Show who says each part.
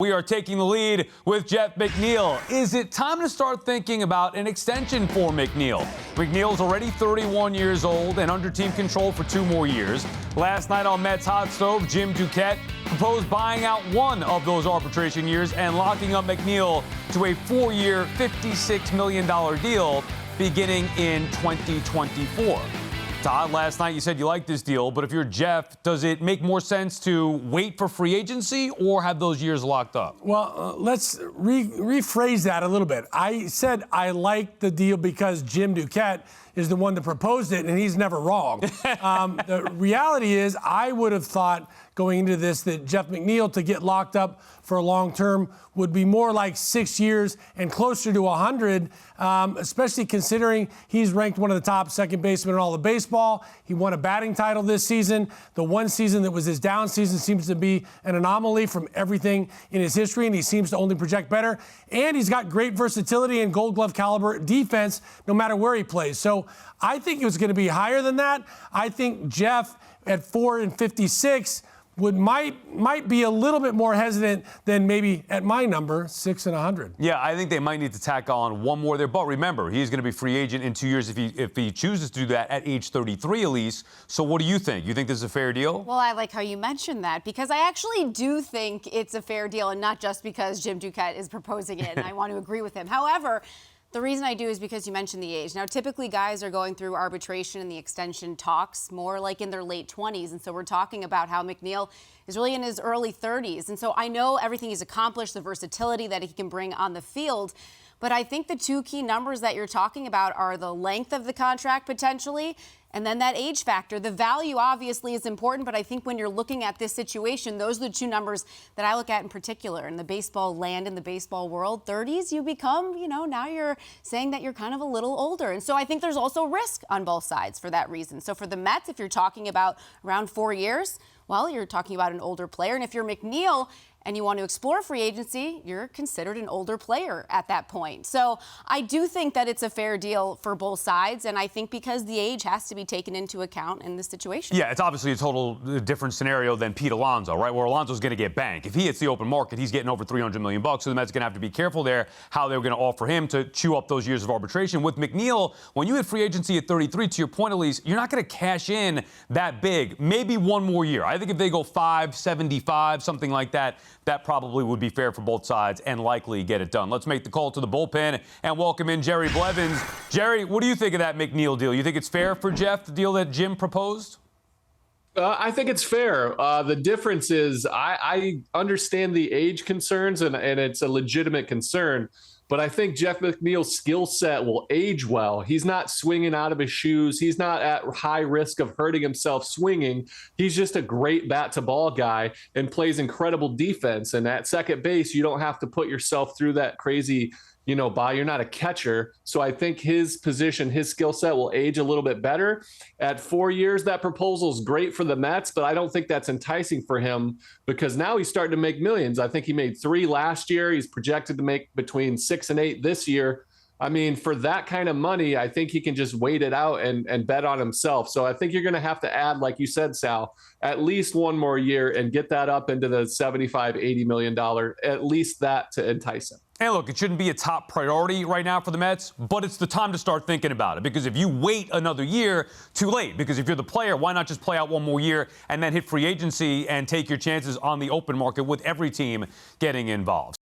Speaker 1: We are taking the lead with Jeff McNeil. Is it time to start thinking about an extension for McNeil? McNeil's already 31 years old and under team control for 2 more years. Last night on Mets Hot Stove, Jim Duquette proposed buying out one of those arbitration years and locking up McNeil to a 4-year, $56 million deal beginning in 2024. Todd, last night you said you liked this deal, but if you're Jeff, does it make more sense to wait for free agency or have those years locked up?
Speaker 2: Well, let's rephrase that a little bit. I said I like the deal because Jim Duquette is the one that proposed it, and he's never wrong. The reality is I would have thought going into this that Jeff McNeil to get locked up for a long term would be more like 6 years and closer to 100, especially considering he's ranked one of the top second basemen in all of baseball. He won a batting title this season. The one season that was his down season seems to be an anomaly from everything in his history, and he seems to only project better. And he's got great versatility and Gold Glove caliber defense no matter where he plays. So I think it was going to be higher than that. I think Jeff at 4 and 56 might be a little bit more hesitant than maybe at my number, 6 and 100.
Speaker 1: Yeah, I think they might need to tack on one more there. But remember, he's going to be free agent in 2 years if he chooses to do that at age 33, Elise. So what do you think? You think this is a fair deal?
Speaker 3: Well, I like how you mentioned that because I actually do think it's a fair deal, and not just because Jim Duquette is proposing it, and I want to agree with him. However, the reason I do is because you mentioned the age. Now, typically guys are going through arbitration and the extension talks more like in their late 20s. And so we're talking about how McNeil is really in his early 30s. And so I know everything he's accomplished, the versatility that he can bring on the field. But I think the 2 key numbers that you're talking about are the length of the contract potentially, and then that age factor. The value obviously is important, but I think when you're looking at this situation, those are the 2 numbers that I look at in particular. In the baseball land, in the baseball world, 30s, you become, now you're saying that you're kind of a little older. And so I think there's also risk on both sides for that reason. So for the Mets, if you're talking about around 4 years, well, you're talking about an older player. And if you're McNeil and you want to explore free agency, you're considered an older player at that point. So I do think that it's a fair deal for both sides, and I think because the age has to be taken into account in this situation.
Speaker 1: Yeah, it's obviously a total different scenario than Pete Alonso, right? Where Alonso's going to get banked. If he hits the open market, he's getting over $300 million. So the Mets are going to have to be careful there how they're going to offer him to chew up those years of arbitration. With McNeil, when you hit free agency at 33, to your point, Elise, you're not going to cash in that big. Maybe one more year. I think if they go 5.75, something like that, that probably would be fair for both sides and likely get it done. Let's make the call to the bullpen and welcome in Jerry Blevins. Jerry, what do you think of that McNeil deal? You think it's fair for Jeff, the deal that Jim proposed?
Speaker 4: I think it's fair. The difference is I understand the age concerns, and it's a legitimate concern. But I think Jeff McNeil's skill set will age well. He's not swinging out of his shoes. He's not at high risk of hurting himself swinging. He's just a great bat-to-ball guy and plays incredible defense. And at second base, you don't have to put yourself through that crazy you're not a catcher. So I think his position, his skill set will age a little bit better. At 4 years, that proposal is great for the Mets, but I don't think that's enticing for him because now he's starting to make millions. I think he made 3 last year. He's projected to make between 6 and 8 this year. I mean, for that kind of money, I think he can just wait it out and bet on himself. So I think you're going to have to add, like you said, Sal, at least one more year and get that up into the $75-80 million, at least that to entice him.
Speaker 1: And look, it shouldn't be a top priority right now for the Mets, but it's the time to start thinking about it. Because if you wait another year, too late. Because if you're the player, why not just play out one more year and then hit free agency and take your chances on the open market with every team getting involved?